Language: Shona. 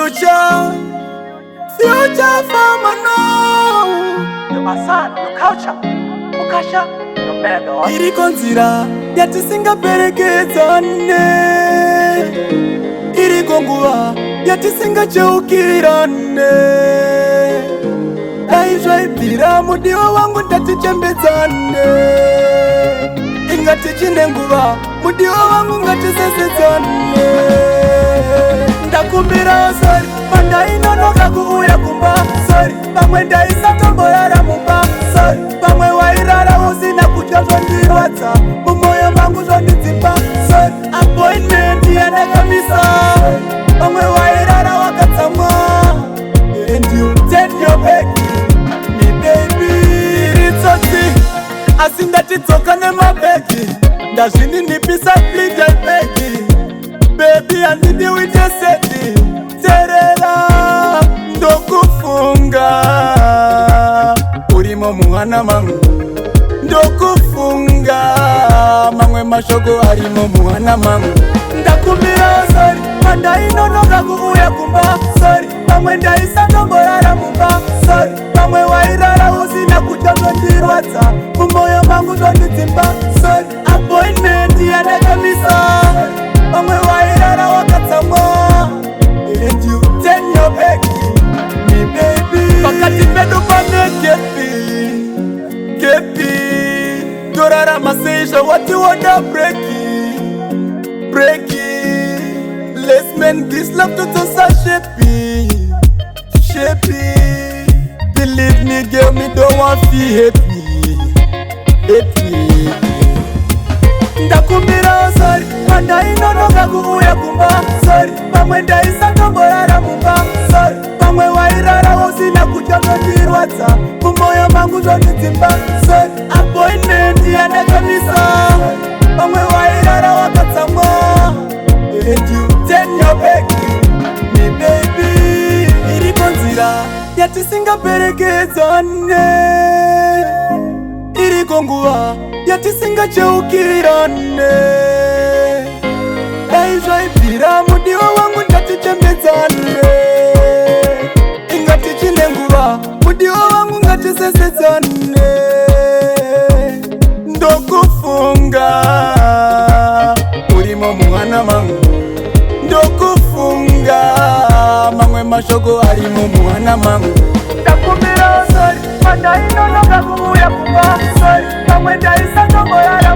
Future farmer no. Your son, your culture, ukasha, your mega. Iriko nzira yatisingaperekezane, iriko nguva yatisingacheukirane. Dai zvaibvira mudiwa wangu ndatichembedzane, ingati chine nguva mudiwa wangu ngatisesedzane. Ndakumbira sorry pandainonoka kuuya kumba, sorry pamwe ndaisatomborara mumba, sorry pamwe wairara usina kudya zvondirwadza mumwoyo mangu zvondidzimba, sorry appointment yandakamisa, pamwe wairara wakatsamwa and you take your back me baby ritsotsi asi ndatidzoka nemabhegi ndazvininipisa please I beg baby handidi uite seti terera ndokufunga urimo muhana mangu ndokufunga mamwe mashoko arimo muhana mangu ndakumbira sorry pandainonoka kuuya kumba, sorry pamwe ndaisatomborara mumba, sorry pamwe wairara usina kudya zvondirwadza mumwoyo mangu zvondidzimba, sorry appointment yandakamisa, pamwe wairara wakatsamwa and you turn your back me baby. Pakati pedu pane gepi torarama seizva watiwona breki. Let's make this love totosa shapey. Believe me girl, me don't want feel happy. Ndakumbira sorry pandainonoka kuuya kumba, sorry pamwe ndaisatomborara mumba, sorry pamwe wairara usina kudya zvondirwadza mumwoyo mangu zvondidzimba, sorry appointment yandakamisa, pamwe wairara wakatsamwa and you turn your back me baby. Iriko nzira yatisingaperekedzane, iriko nguva yatisingacheukirane. Dai zvaibvira mudiwa wangu ndatichembedzane, ingati chine nguva mudiwa wangu ngatisesedzane. Ndokufunga urimo muhana mangu ndokufunga mamwe mashoko arimo muhana mangu. Ndakumbira sorry pandainonoka kuuya kumba, sorry pamwe ndaisatomborara